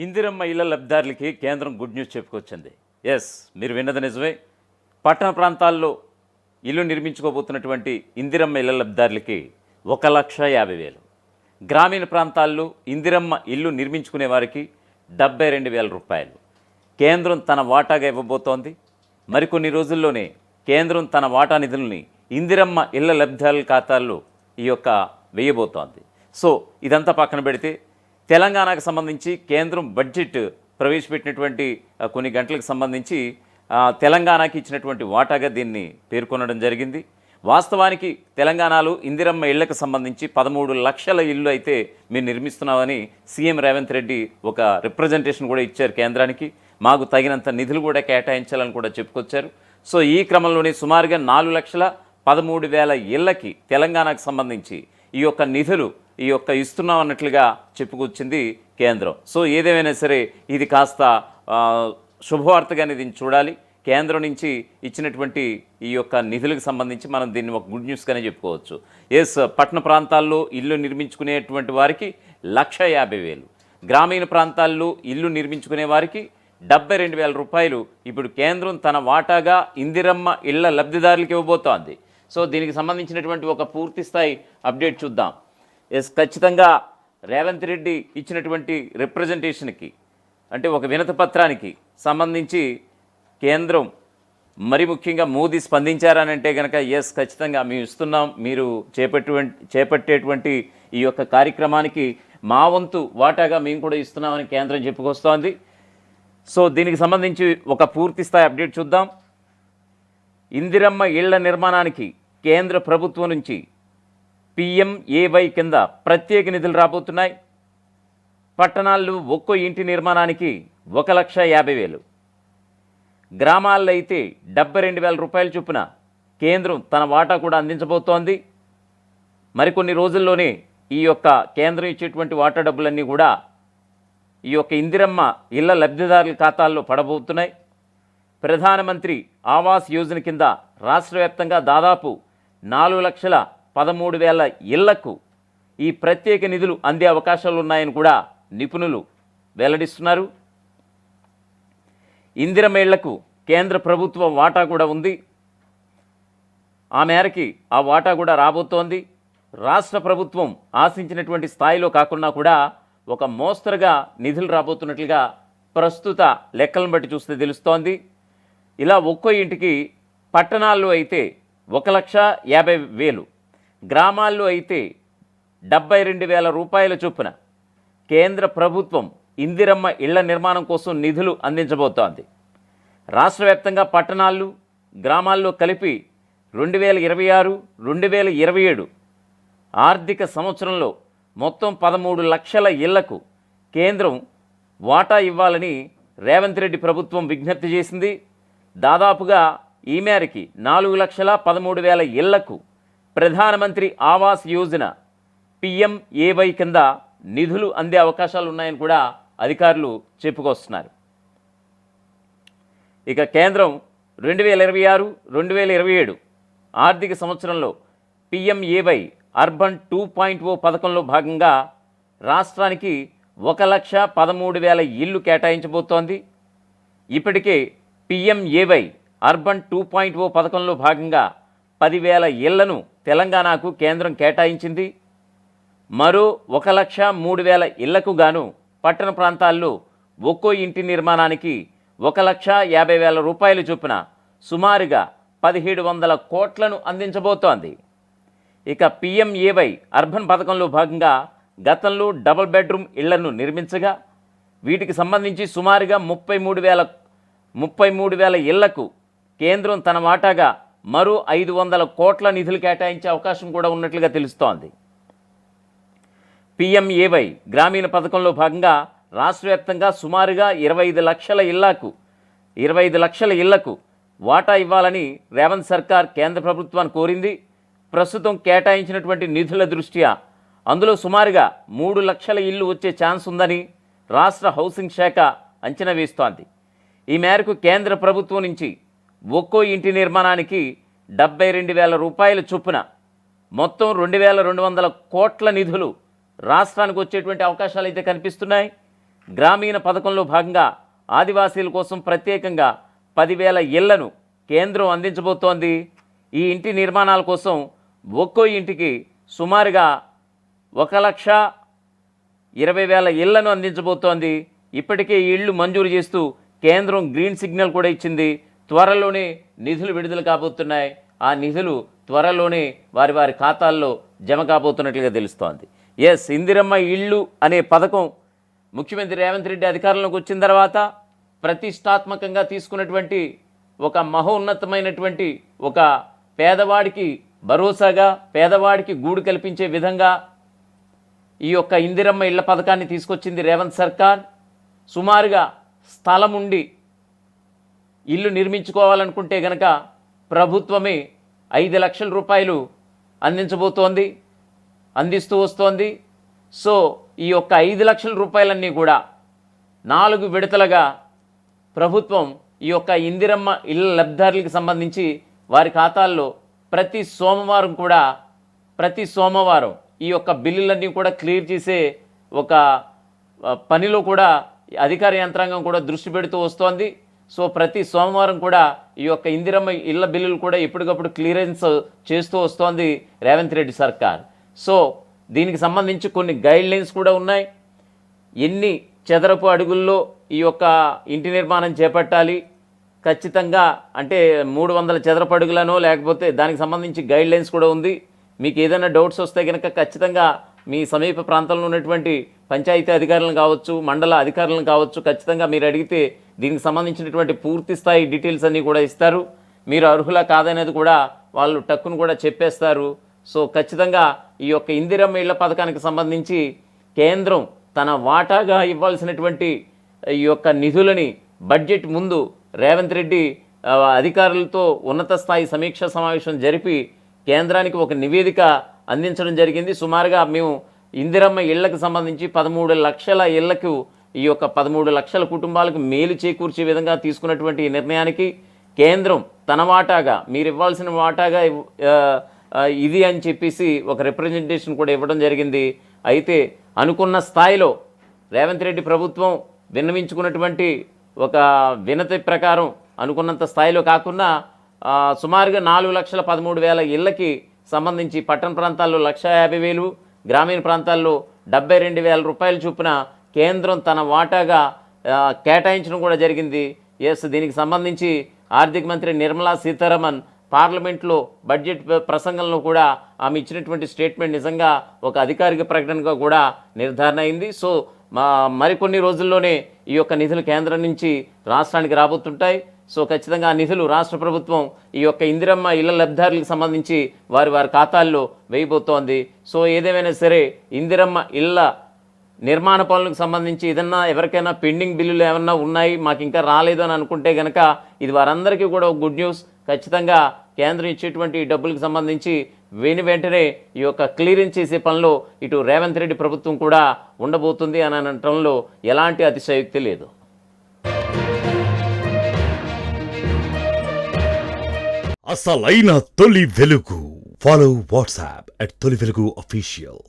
ఇందిరమ్మ ఇళ్ల లబ్ధిదారులకి కేంద్రం good news చెప్పుకొచ్చింది. ఎస్, మీరు విన్నది నిజమే. పట్టణ ప్రాంతాల్లో ఇల్లు నిర్మించుకోబోతున్నటువంటి ఇందిరమ్మ ఇళ్ల లబ్ధిదారులకి 1,50,000, గ్రామీణ ప్రాంతాల్లో ఇందిరమ్మ ఇల్లు నిర్మించుకునే వారికి 72,000 రూపాయలు కేంద్రం తన వాటాగా ఇవ్వబోతోంది. మరికొన్ని రోజుల్లోనే కేంద్రం తన వాటా నిధుల్ని ఇందిరమ్మ ఇళ్ల లబ్ధిదారుల ఖాతాల్లో వేయబోతోంది. సో ఇదంతా పక్కన పెడితే తెలంగాణకు సంబంధించి కేంద్రం బడ్జెట్ ప్రవేశపెట్టినటువంటి కొన్ని గంటలకు సంబంధించి తెలంగాణకి ఇచ్చినటువంటి వాటాగా దీన్ని పేర్కొనడం జరిగింది. వాస్తవానికి తెలంగాణలో ఇందిరమ్మ ఇళ్లకు సంబంధించి 13 లక్షల ఇల్లు అయితే మేము నిర్మిస్తున్నామని సీఎం రేవంత్ రెడ్డి ఒక రిప్రజెంటేషన్ కూడా ఇచ్చారు కేంద్రానికి. మాకు తగినంత నిధులు కూడా కేటాయించాలని కూడా చెప్పుకొచ్చారు. సో ఈ క్రమంలోనే సుమారుగా 4,13,000 ఇళ్లకి తెలంగాణకు సంబంధించి నిధులు ఇస్తున్నాం అన్నట్లుగా చెప్పుకొచ్చింది కేంద్రం. సో ఏదేమైనా సరే ఇది కాస్త శుభవార్తగానే దీన్ని చూడాలి. కేంద్రం నుంచి ఇచ్చినటువంటి నిధులకు సంబంధించి మనం దీన్ని ఒక గుడ్ న్యూస్గానే చెప్పుకోవచ్చు. ఎస్, పట్టణ ప్రాంతాల్లో ఇల్లు నిర్మించుకునేటువంటి వారికి 1,50,000, గ్రామీణ ప్రాంతాల్లో ఇల్లు నిర్మించుకునే వారికి 72,000 రూపాయలు ఇప్పుడు కేంద్రం తన వాటాగా ఇందిరమ్మ ఇళ్ల లబ్ధిదారులకు ఇవ్వబోతోంది. సో దీనికి సంబంధించినటువంటి ఒక పూర్తి స్థాయి అప్డేట్ చూద్దాం. ఎస్, ఖచ్చితంగా రేవంత్ రెడ్డి ఇచ్చినటువంటి రిప్రజెంటేషన్కి అంటే ఒక వినతి పత్రానికి సంబంధించి కేంద్రం మరి ముఖ్యంగా మోదీ స్పందించారనంటే కనుక ఎస్, ఖచ్చితంగా మేము ఇస్తున్నాం, మీరు చేపట్టేటువంటి కార్యక్రమానికి మా వంతు వాటాగా మేము కూడా ఇస్తున్నామని కేంద్రం చెప్పుకొస్తోంది. సో దీనికి సంబంధించి ఒక పూర్తి స్థాయి అప్డేట్ చూద్దాం. ఇందిరమ్మ ఇళ్ల నిర్మాణానికి కేంద్ర ప్రభుత్వం నుంచి PMAY కింద ప్రత్యేక నిధులు రాబోతున్నాయి. పట్టణాల్లో ఒక్కో ఇంటి నిర్మాణానికి 1,50,000, గ్రామాల్లో అయితే 72,000 రూపాయల చొప్పున కేంద్రం తన వాటా కూడా అందించబోతోంది. మరికొన్ని రోజుల్లోనే కేంద్రం ఇచ్చేటువంటి వాటా డబ్బులన్నీ కూడా ఇందిరమ్మ ఇళ్ల లబ్ధిదారుల ఖాతాల్లో పడబోతున్నాయి. ప్రధానమంత్రి ఆవాస్ యోజన కింద రాష్ట్ర వ్యాప్తంగా దాదాపు 4,13,000 ఇళ్లకు ఈ ప్రత్యేక నిధులు అందే అవకాశాలు ఉన్నాయని కూడా నిపుణులు వెల్లడిస్తున్నారు. ఇందిరమ్మ ఇళ్లకు కేంద్ర ప్రభుత్వం వాటా కూడా ఉంది. ఆ మేరకి ఆ వాటా కూడా రాబోతోంది. రాష్ట్ర ప్రభుత్వం ఆశించినటువంటి స్థాయిలో కాకుండా కూడా ఒక మోస్తరుగా నిధులు రాబోతున్నట్లుగా ప్రస్తుత లెక్కలను బట్టి చూస్తే తెలుస్తోంది. ఇలా ఒక్కో ఇంటికి పట్టణాల్లో అయితే 1,50,000, గ్రామాల్లో అయితే 72,000 రూపాయల చొప్పున కేంద్ర ప్రభుత్వం ఇందిరమ్మ ఇళ్ల నిర్మాణం కోసం నిధులు అందించబోతోంది. రాష్ట్ర వ్యాప్తంగా పట్టణాలు గ్రామాల్లో కలిపి 2026-2027 ఆర్థిక సంవత్సరంలో మొత్తం 13 లక్షల ఇళ్లకు కేంద్రం వాటా ఇవ్వాలని రేవంత్ రెడ్డి ప్రభుత్వం విజ్ఞప్తి చేసింది. దాదాపుగా ఈ మేరకి 4,13,000 ఇళ్లకు ప్రధానమంత్రి ఆవాస్ యోజన PMAY కింద నిధులు అందే అవకాశాలు ఉన్నాయని కూడా అధికారులు చెప్పుకొస్తున్నారు. ఇక కేంద్రం 2026-2027 ఆర్థిక సంవత్సరంలో PMAY అర్బన్ 2.0 పథకంలో భాగంగా రాష్ట్రానికి 1,13,000 ఇళ్లు కేటాయించబోతోంది. ఇప్పటికే PMAY అర్బన్ 2.0 పథకంలో భాగంగా 10,000 ఇళ్లను తెలంగాణకు కేంద్రం కేటాయించింది. మరో 1,03,000 ఇళ్లకు గాను పట్టణ ప్రాంతాల్లో ఒక్కో ఇంటి నిర్మాణానికి 1,50,000 రూపాయల చొప్పున సుమారుగా 1,700 కోట్లను అందించబోతోంది. ఇక PMAY అర్బన్ పథకంలో భాగంగా గతంలో డబుల్ బెడ్రూమ్ ఇళ్లను నిర్మించగా వీటికి సంబంధించి సుమారుగా 33,000 ఇళ్లకు కేంద్రం తన వాటాగా మరో 500 కోట్ల నిధులు కేటాయించే అవకాశం కూడా ఉన్నట్లుగా తెలుస్తోంది. PMAY గ్రామీణ పథకంలో భాగంగా రాష్ట్ర వ్యాప్తంగా సుమారుగా 25 లక్షల ఇళ్లకు వాటా ఇవ్వాలని రేవంత్ సర్కార్ కేంద్ర ప్రభుత్వాన్ని కోరింది. ప్రస్తుతం కేటాయించినటువంటి నిధుల దృష్ట్యా అందులో సుమారుగా 3 లక్షల ఇల్లు వచ్చే ఛాన్స్ ఉందని రాష్ట్ర హౌసింగ్ శాఖ అంచనా వేస్తోంది. ఈ మేరకు కేంద్ర ప్రభుత్వం నుంచి ఒక్కో ఇంటి నిర్మాణానికి 72,000 రూపాయల చొప్పున మొత్తం 2,200 కోట్ల నిధులు రాష్ట్రానికి వచ్చేటువంటి అవకాశాలు అయితే కనిపిస్తున్నాయి. గ్రామీణ పథకంలో భాగంగా ఆదివాసీల కోసం ప్రత్యేకంగా 10,000 ఇళ్లను కేంద్రం అందించబోతోంది. ఈ ఇంటి నిర్మాణాల కోసం ఒక్కో ఇంటికి సుమారుగా 1,20,000 ఇళ్లను అందించబోతోంది. ఇప్పటికే ఈ ఇళ్లు మంజూరు చేస్తూ కేంద్రం గ్రీన్ సిగ్నల్ కూడా ఇచ్చింది. త్వరలోనే నిధులు విడుదల కాబోతున్నాయి. ఆ నిధులు త్వరలోనే వారి వారి ఖాతాల్లో జమ కాబోతున్నట్లుగా తెలుస్తోంది. ఎస్, ఇందిరమ్మ ఇళ్ళు అనే పథకం ముఖ్యమంత్రి రేవంత్ రెడ్డి అధికారంలోకి వచ్చిన తర్వాత ప్రతిష్టాత్మకంగా తీసుకున్నటువంటి ఒక మహోన్నతమైనటువంటి ఒక పేదవాడికి భరోసాగా, పేదవాడికి గూడు కల్పించే విధంగా ఈ యొక్క ఇందిరమ్మ ఇళ్ల పథకాన్ని తీసుకొచ్చింది రేవంత్ సర్కార్. సుమారుగా స్థలం ఉండి ఇల్లు నిర్మించుకోవాలనుకుంటే గనక ప్రభుత్వమే 5 లక్షల రూపాయలు అందిస్తూ వస్తోంది. సో ఈ యొక్క 5 లక్షల రూపాయలన్నీ కూడా 4 విడతలుగా ప్రభుత్వం ఈ యొక్క ఇందిరమ్మ ఇళ్ల లబ్ధిదారులకు సంబంధించి వారి ఖాతాల్లో ప్రతి సోమవారం ఈ యొక్క బిల్లులన్నీ కూడా క్లియర్ చేసే ఒక పనిలో కూడా అధికార యంత్రాంగం కూడా దృష్టి పెడుతూ వస్తోంది. సో ప్రతి సోమవారం కూడా ఈ యొక్క ఇందిరమ్మ ఇళ్ల బిల్లులు కూడా ఎప్పటికప్పుడు క్లియరెన్స్ చేస్తూ వస్తోంది రేవంత్ రెడ్డి సర్కార్. సో దీనికి సంబంధించి కొన్ని గైడ్లైన్స్ కూడా ఉన్నాయి. ఎన్ని చదరపు అడుగుల్లో ఈ యొక్క ఇంటి నిర్మాణం చేపట్టాలి, ఖచ్చితంగా అంటే 300 చదరపు అడుగులనో లేకపోతే దానికి సంబంధించి గైడ్లైన్స్ కూడా ఉంది. మీకు ఏదైనా డౌట్స్ వస్తే కనుక ఖచ్చితంగా మీ సమీప ప్రాంతంలో ఉన్నటువంటి పంచాయతీ అధికారులను కావచ్చు, మండల అధికారులను కావచ్చు, ఖచ్చితంగా మీరు అడిగితే దీనికి సంబంధించినటువంటి పూర్తి స్థాయి డీటెయిల్స్ అన్నీ కూడా ఇస్తారు. మీరు అర్హులా కాదనేది కూడా వాళ్ళు టక్కును కూడా చెప్పేస్తారు. సో ఖచ్చితంగా ఈ యొక్క ఇందిరమ్మ ఇళ్ల పథకానికి సంబంధించి కేంద్రం తన వాటాగా ఇవ్వాల్సినటువంటి ఈ యొక్క నిధులని బడ్జెట్ ముందు రేవంత్ రెడ్డి అధికారులతో ఉన్నత స్థాయి సమీక్షా సమావేశం జరిపి కేంద్రానికి ఒక నివేదిక అందించడం జరిగింది. సుమారుగా మేము ఇందిరమ్మ ఇళ్లకు సంబంధించి 13 లక్షల ఇళ్లకు ఈ యొక్క 13 లక్షల కుటుంబాలకు మేలు చేకూర్చే విధంగా తీసుకున్నటువంటి ఈ నిర్ణయానికి కేంద్రం తన వాటాగా, మీరు ఇవ్వాల్సిన వాటాగా ఇది అని చెప్పేసి ఒక రిప్రజెంటేషన్ కూడా ఇవ్వడం జరిగింది. అయితే అనుకున్న స్థాయిలో రేవంత్ రెడ్డి ప్రభుత్వం విన్నవించుకున్నటువంటి ఒక వినతి ప్రకారం అనుకున్నంత స్థాయిలో కాకుండా సుమారుగా 4,13,000 ఇళ్లకి సంబంధించి పట్టణ ప్రాంతాల్లో 1,50,000, గ్రామీణ ప్రాంతాల్లో 72,000 రూపాయల చొప్పున కేంద్రం తన వాటాగా కేటాయించడం కూడా జరిగింది. ఎస్, దీనికి సంబంధించి ఆర్థిక మంత్రి నిర్మలా సీతారామన్ పార్లమెంట్లో బడ్జెట్ ప్రసంగంలో కూడా ఆమె ఇచ్చినటువంటి స్టేట్మెంట్ నిజంగా ఒక అధికారిక ప్రకటనగా కూడా నిర్ధారణ అయింది. సో మరికొన్ని రోజుల్లోనే ఈ యొక్క నిధులు కేంద్రం నుంచి రాష్ట్రానికి రాబోతుంటాయి. సో ఖచ్చితంగా ఆ నిధులు రాష్ట్ర ప్రభుత్వం ఈ యొక్క ఇందిరమ్మ ఇళ్ల లబ్ధిదారులకు సంబంధించి వారి ఖాతాల్లో వేయబోతోంది. సో ఏదేమైనా సరే ఇందిరమ్మ ఇళ్ల నిర్మాణ పనులకు సంబంధించి ఏదన్నా ఎవరికైనా పెండింగ్ బిల్లులు ఏమన్నా ఉన్నాయి, మాకు ఇంకా రాలేదు అని అనుకుంటే కనుక ఇది వారందరికీ కూడా ఒక గుడ్ న్యూస్. ఖచ్చితంగా కేంద్రం ఇచ్చేటువంటి డబ్బులకు సంబంధించి వెంటనే ఈ యొక్క క్లియరెన్స్ చేసే పనిలో ఇటు రేవంత్ రెడ్డి ప్రభుత్వం కూడా ఉండబోతుంది అని అనటంలో ఎలాంటి అతిశయోక్తి లేదు. అసలైన తొలి వెలుగు. ఫాలో వాట్సాప్ @తొలి వెలుగు official.